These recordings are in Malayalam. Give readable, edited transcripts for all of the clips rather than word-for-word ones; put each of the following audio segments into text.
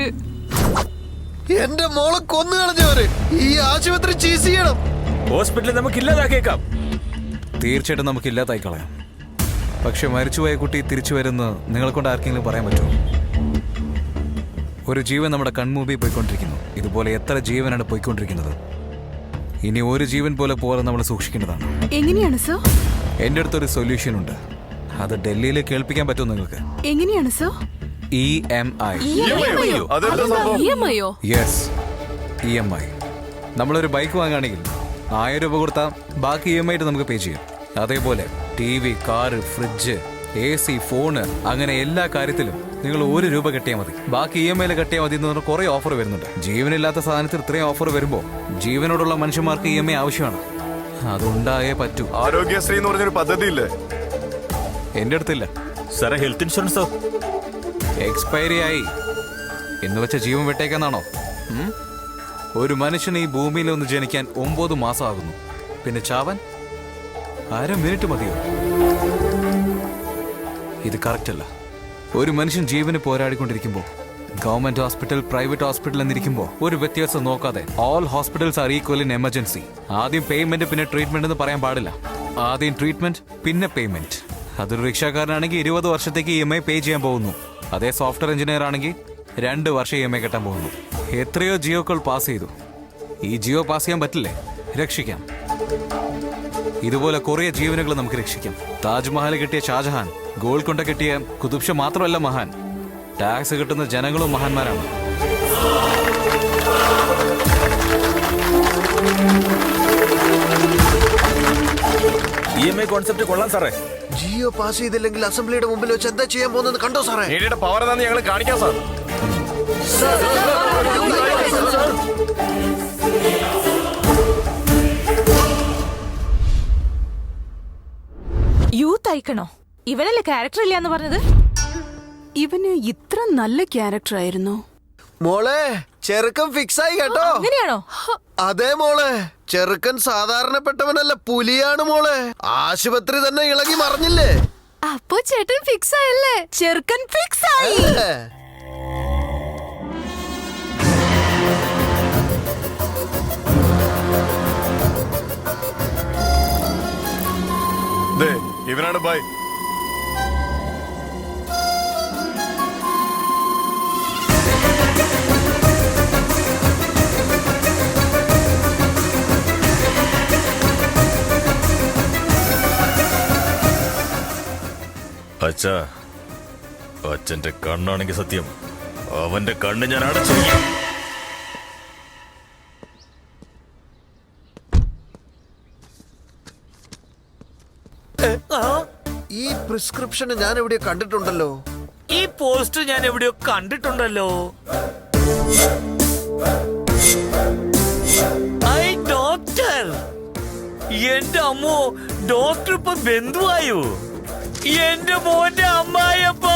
അവര്. എന്റെ മോളെ കൊന്നു കളഞ്ഞവര് ഈ ആശുപത്രി ചീസ് ചെയ്യണം. ഹോസ്പിറ്റലിൽ നമുക്ക് ഇല്ലാതാക്കിയേക്കാം. തീർച്ചയായിട്ടും നമുക്ക് ഇല്ലാതായി കളയാം. പക്ഷെ മരിച്ചുപോയ കുട്ടി തിരിച്ചു വരുന്ന നിങ്ങളെ കൊണ്ട് ആർക്കെങ്കിലും പറയാൻ പറ്റുമോ? ഒരു ജീവൻ നമ്മുടെ കൺമുമ്പിൽ പോയിക്കൊണ്ടിരിക്കുന്നു. ഇതുപോലെ എത്ര ജീവനാണ് പോയിക്കൊണ്ടിരിക്കുന്നത്. ഇനി ഒരു ജീവൻ പോലെ പോലെ നമ്മൾ സൂക്ഷിക്കേണ്ടതാണ്. എങ്ങനെയാണ് സർ? എൻ്റെ അടുത്തൊരു സൊല്യൂഷൻ ഉണ്ട്. അത് ഡൽഹിയിൽ കേൾപ്പിക്കാൻ പറ്റുമോ നിങ്ങൾക്ക്? എങ്ങനെയാണ് സർ? EMI. Yes, EMI. നമ്മളൊരു ബൈക്ക് വാങ്ങുകയാണെങ്കിൽ 1000 രൂപ കൊടുത്താൽ ബാക്കി EMI ആയിട്ട് നമുക്ക് പേ ചെയ്യാം. അതേപോലെ TV, car, fridge, AC, phone, അങ്ങനെ എല്ലാ കാര്യത്തിലും നിങ്ങൾ 1 രൂപ കെട്ടിയാൽ മതി. ബാക്കി EMI കെട്ടിയാൽ മതി എന്ന് പറഞ്ഞാൽ കുറെ ഓഫർ വരുന്നുണ്ട്. ജീവനില്ലാത്ത സാധനത്തിൽ ഇത്രയും ഓഫർ വരുമ്പോൾ ജീവനോടുള്ള മനുഷ്യന്മാർക്ക് EMI ആവശ്യമാണ്. അതുണ്ടായേ പറ്റൂ. ആരോഗ്യശ്രീ എന്ന് പറഞ്ഞൊരു പദ്ധതി ഇല്ലേ? എൻ്റെ അടുത്തില്ല സാറേ. ഹെൽത്ത് ഇൻഷുറൻസോ? എക്സ്പയറി ആയി എന്ന് വെച്ച ജീവൻ വെട്ടേക്കാന്നാണോ? ഒരു മനുഷ്യന് ഈ ഭൂമിയിൽ ഒന്ന് ജനിക്കാൻ 9 മാസം ആകുന്നു. പിന്നെ ചാവൻ 1/2 മിനിറ്റ് മതിയോ? ഇത് കറക്റ്റ് അല്ല. ഒരു മനുഷ്യൻ ജീവന് പോരാടിക്കൊണ്ടിരിക്കുമ്പോൾ, ഗവൺമെന്റ് ഹോസ്പിറ്റൽ, പ്രൈവറ്റ് ഹോസ്പിറ്റൽ എന്നിരിക്കുമ്പോൾ ഒരു വ്യത്യാസം നോക്കാതെ all hospitals are equal in emergency. ആദ്യം പേയ്മെന്റ് പിന്നെ ട്രീറ്റ്മെന്റ് എന്ന് പറയാൻ പാടില്ല. ആദ്യം ട്രീറ്റ്മെന്റ് പിന്നെ പേയ്മെന്റ്. അതൊരു റിക്ഷക്കാരനാണെങ്കിൽ 20 വർഷത്തേക്ക് EMI പേ ചെയ്യാൻ പോകുന്നു. അതേ സോഫ്റ്റ്വെയർ എഞ്ചിനീയർ ആണെങ്കിൽ 2 വർഷം EMI കെട്ടാൻ പോകുന്നു. എത്രയോ ജിയോകൾ പാസ് ചെയ്തു. ഈ ജിയോ പാസ് ചെയ്യാൻ പറ്റില്ലേ? രക്ഷിക്കാം. ഇതുപോലെ കുറെ ജീവനുകൾ നമുക്ക് രക്ഷിക്കാം. താജ്മഹൽ കിട്ടിയ ഷാജഹാൻ, ഗോൾക്കൊണ്ട കിട്ടിയ കുതുബ് ഷാ മാത്രമല്ല മഹാൻ. ടാക്സ് കിട്ടുന്ന ജനങ്ങളും മഹാന്മാരാണ്. EMI കോൺസെപ്റ്റ് കൊള്ളാം സാറേ. ജിയോ പാസ് ചെയ്തില്ലെങ്കിൽ അസംബ്ലിയുടെ മുമ്പിൽ വെച്ച് എന്താ ചെയ്യാൻ പോകുന്നത് കണ്ടോ സാറേ? നേടിയുടെ പവർ എന്താന്ന് ഞങ്ങൾ കാണിക്കാം സാർ. യൂത്ത് അയക്കണോ? ഇവനല്ലേ ക്യാരക്ടർ ഇല്ലാന്ന് പറഞ്ഞത്? ഇവന് ഇത്ര നല്ല ക്യാരക്ടർ ആയിരുന്നു. മോളെ, ചെറുക്കൻ ഫിക്സ് ആയി കേട്ടോ. അങ്ങനെയാണോ? അതെ മോളെ, ചെറുക്കൻ സാധാരണപ്പെട്ടവനല്ല, പുലിയാണ് മോളെ. ആശുപത്രി തന്നെ ഇളകി മറിഞ്ഞില്ലേ? അപ്പൊ ചേട്ടൻ ഫിക്സ് ആയല്ലേ? ചെറുക്കൻ ഫിക്സ് ആയി. ഇവനാണ് ബൈ. അച്ഛാ, അച്ഛന്റെ കണ്ണാണെങ്കിൽ സത്യം, അവന്റെ കണ്ണ് ഞാൻ അടച്ചു. ഈ പ്രിസ്ക്രിപ്ഷൻ ഞാൻ എവിടെയോ കണ്ടിട്ടുണ്ടല്ലോ. ഈ പോസ്റ്റർ ഞാൻ എവിടെയോ കണ്ടിട്ടുണ്ടല്ലോ. ഡോക്ടർ, എന്റെ അമ്മോ, ഡോക്ടർ ഇപ്പൊ ബന്ധുവായോ? എന്റെ മോന്റെ അമ്മായിയപ്പ.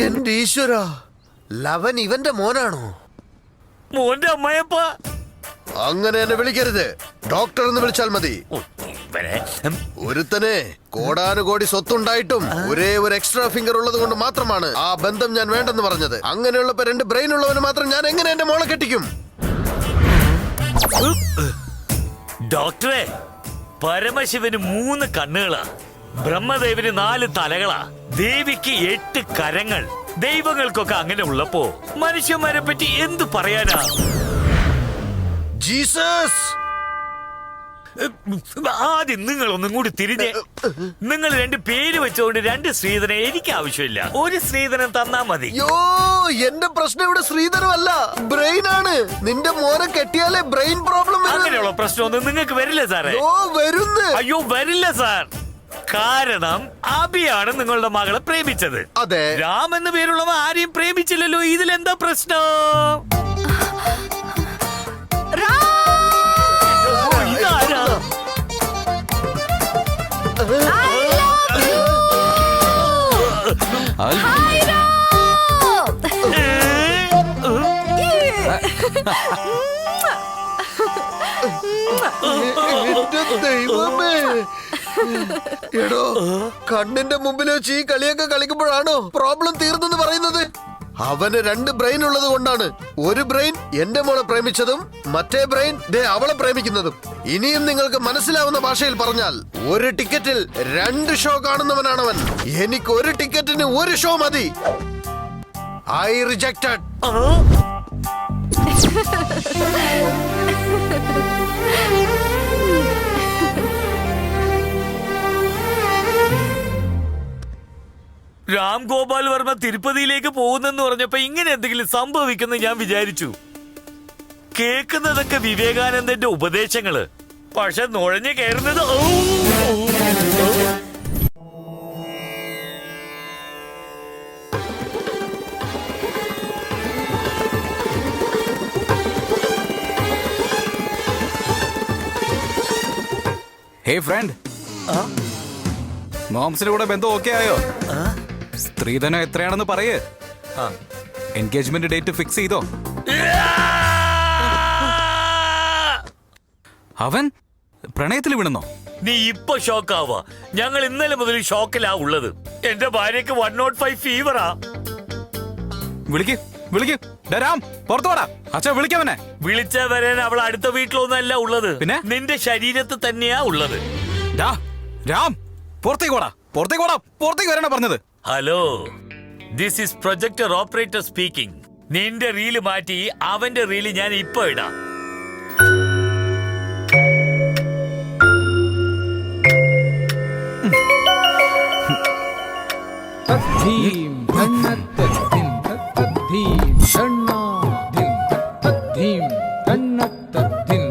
എന്റെ ഈശ്വര, ലവൻ ഇവന്റെ മോനാണോ? മോന്റെ അമ്മായിയപ്പ. അങ്ങനെ എന്നെ വിളിക്കരുത്, ഡോക്ടർ എന്ന് വിളിച്ചാൽ മതി. ഒരുത്തനെ കോടാനുകോടി സ്വത്തുണ്ടായിട്ടും ഒരേ ഒരു എക്സ്ട്രാ ഫിംഗർ ഉള്ളത് കൊണ്ട് മാത്രമാണ് ആ ബന്ധം ഞാൻ വേണ്ടെന്ന് പറഞ്ഞത്. അങ്ങനെയുള്ളപ്പോ 2 ബ്രെയിൻ ഉള്ളവന് മാത്രം ഞാൻ എങ്ങനെ എന്റെ മോളെ കെട്ടിക്കും? ഡോക്ടറെ, പരമശിവന് 3 കണ്ണുകളാ, ബ്രഹ്മദേവന് 4 തലകളാ, ദേവിക്ക് 8 കരങ്ങൾ. ദൈവങ്ങൾക്കൊക്കെ അങ്ങനെ ഉള്ളപ്പോ മനുഷ്യന്മാരെ പറ്റി എന്തു പറയാനാ? ജീസസ്! ആദ്യം നിങ്ങൾ ഒന്നും കൂടി തിരിഞ്ഞ്. നിങ്ങൾ 2 പേര് വെച്ചുകൊണ്ട് 2 സ്ത്രീധനം എനിക്ക് ആവശ്യമില്ല. ഒരു സ്ത്രീധനം തന്നാ മതി. യോ, എന്റെ പ്രശ്നം ഇവിടെ ശ്രീധരമല്ല, ബ്രെയിൻ ആണ്. നിന്റെ മോനെ കെട്ടിയാലേ ബ്രെയിൻ പ്രോബ്ലം. അങ്ങനെയുള്ള പ്രശ്നമൊന്നും നിങ്ങൾക്ക് വരില്ല സാറേ. അയ്യോ, വരില്ല സാർ. കാരണം അഭിയാണ് നിങ്ങളുടെ മകളെ പ്രേമിച്ചത്. അതെ. രാം എന്ന പേരുള്ളവ ആരെയും പ്രേമിച്ചില്ലല്ലോ. ഇതിലെന്താ പ്രശ്നം? ദൈവമേ, എടോ, കണ്ണിന്റെ മുമ്പിൽ വെച്ച് ഈ കളിയൊക്കെ കളിക്കുമ്പോഴാണോ പ്രോബ്ലം തീർന്നെന്ന് പറയുന്നത്? അവന് 2 ബ്രെയിൻ ഉള്ളത് കൊണ്ടാണ്. ഒരു ബ്രെയിൻ എന്റെ മോളെ പ്രേമിച്ചതും മറ്റേ ബ്രെയിൻ അവളെ പ്രേമിക്കുന്നതും. ഇനിയും നിങ്ങൾക്ക് മനസ്സിലാവുന്ന ഭാഷയിൽ പറഞ്ഞാൽ, ഒരു ടിക്കറ്റിൽ 2 ഷോ കാണുന്നവനാണവൻ. എനിക്ക് ഒരു ടിക്കറ്റിന് 1 ഷോ മതി. I rejected. രാം ഗോപാൽ വർമ്മ തിരുപ്പതിയിലേക്ക് പോകുന്നെന്ന് പറഞ്ഞപ്പോ ഇങ്ങനെ എന്തെങ്കിലും സംഭവിക്കുന്നു ഞാൻ വിചാരിച്ചു. കേൾക്കുന്നതൊക്കെ വിവേകാനന്ദന്റെ ഉപദേശങ്ങള്, പക്ഷെ നുഴഞ്ഞു കയറുന്നത് ഹേ ഫ്രണ്ട്, മോംസിന്റെ കൂടെ ബന്ധം ഓക്കെ ആയോ? സ്ത്രീധനം എത്രയാണെന്ന് പറയേ. എൻഗേജ്മെന്റ് ഡേറ്റ് ഫിക്സ് ചെയ്തോ? അവൻ പ്രണയത്തിൽ വീണെന്നോ? നീ ഇപ്പൊ ഷോക്കാവാ. ഞങ്ങൾ ഇന്നലെ മുതൽ ഷോക്കിലാ ഉള്ളത്. എന്റെ ഭാര്യക്ക് 105 ഫീവറാ. വിളിക്ക് വിളിക്ക്. ഡാ രാം, പുറത്തു വാടാ. അച്ഛാ വിളിക്കവനെ. വിളിച്ച വരാൻ അവൾ അടുത്ത വീട്ടിലൊന്നല്ല ഉള്ളത്, പിന്നെ? നിന്റെ ശരീരത്തിൽ തന്നെയാ ഉള്ളത്. ഡാ രാം, പുറത്തേക്ക് വാടാ. പുറത്തേക്ക് വാടാ. പുറത്തേക്ക് വരണ പറഞ്ഞത്. Hello, this is projector operator speaking. നിന്റെ റീല് മാറ്റി അവന്റെ റീല് ഞാൻ ഇപ്പൊ ഇടാം. तद्धीं तन्नत्तद्धिं तद्धीं तन्नाधिं तद्धीं तन्नत्तद्धिं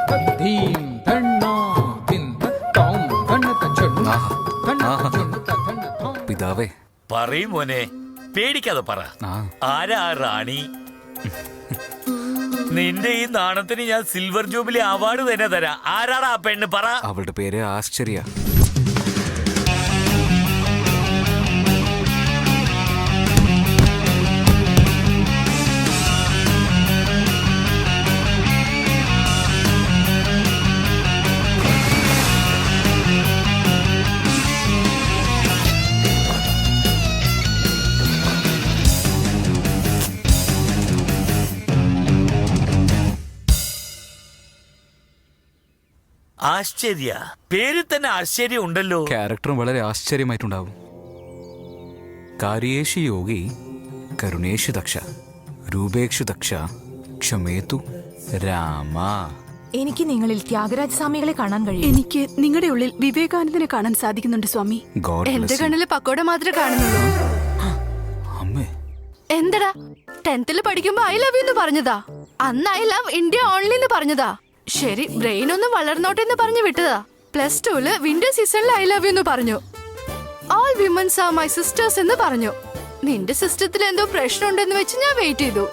तद्धीं तन्नाधिं तत्तां तन्नतचुन्न तन्नतचुन्न പിതാവേ. പറയും മോനെ, പേടിക്കാതെ പറ. ആ. ആരാ റാണി? നിന്റെ ഈ നാണത്തിന് ഞാൻ സിൽവർ ജൂബിലി അവാർഡ് തന്നെ തരാം. ആരാടാ ആ പെണ്ണ്? പറ. അവളുടെ പേര് ആശ്ചര്യ. ആശ്ചര്യ, പേരിൽ തന്നെ ആശ്ചര്യം ഉണ്ടല്ലോ. ക്യാരക്ടറും വളരെ ആശ്ചര്യമായിട്ടുണ്ടാവും. കാര്യേഷു യോഗി കരുണേഷു ദക്ഷ രൂപേക്ഷു ദക്ഷ ക്ഷമേതു രാമ. എനിക്ക് നിങ്ങളിൽ ത്യാഗരാജ സ്വാമികളെ കാണാൻ കഴിയും. എനിക്ക് നിങ്ങളുടെ ഉള്ളിൽ വിവേകാനന്ദനെ കാണാൻ സാധിക്കുന്നുണ്ട് സ്വാമി. God എന്റെ bless you. കണ്ണില് പക്കോട മാത്രമേ കാണുന്നുള്ളൂ. അമ്മേ, എന്തടാ 10th പഠിക്കുമ്പോ ഐ ലവ് യു എന്ന് പറഞ്ഞതാ. അന്ന് ഐ ലവ് ഇന്ത്യ ഓൺലി എന്ന് പറഞ്ഞതാ. ശരി, ബ്രെയിൻ ഒന്ന് വളർന്നോട്ടെ എന്ന് പറഞ്ഞു വിട്ടതാ. +2 വിന്റർ സീസണിൽ ഐ ലവ് യു എന്ന് പറഞ്ഞു. All women's are my sisters എന്ന് പറഞ്ഞു. നിന്റെ സിസ്റ്റത്തിൽ എന്തോ പ്രശ്നമുണ്ടെന്ന് വെച്ച് ഞാൻ വെയിറ്റ് ചെയ്തു.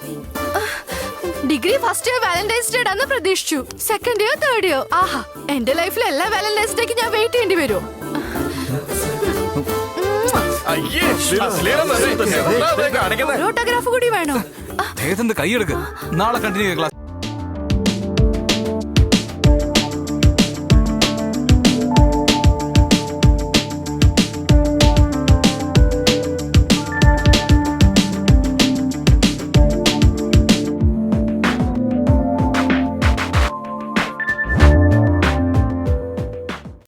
Degree first year Valentine's day ആണെന്ന് പ്രതീക്ഷിച്ചു. Second year, third year. ആഹാ, എന്റെ ലൈഫിൽ എല്ലാ വാലന്റൈൻസ് ഡേക്ക് ഞാൻ വെയിറ്റ് ചെയ്യേണ്ടി വരുമോ? കാണിക്കുന്നത് ഓട്ടോഗ്രാഫ് കൂടി വേണോ? കൈയെടുക്ക്. നാളെ കണ്ടിന്യൂ ക്ലാസ്.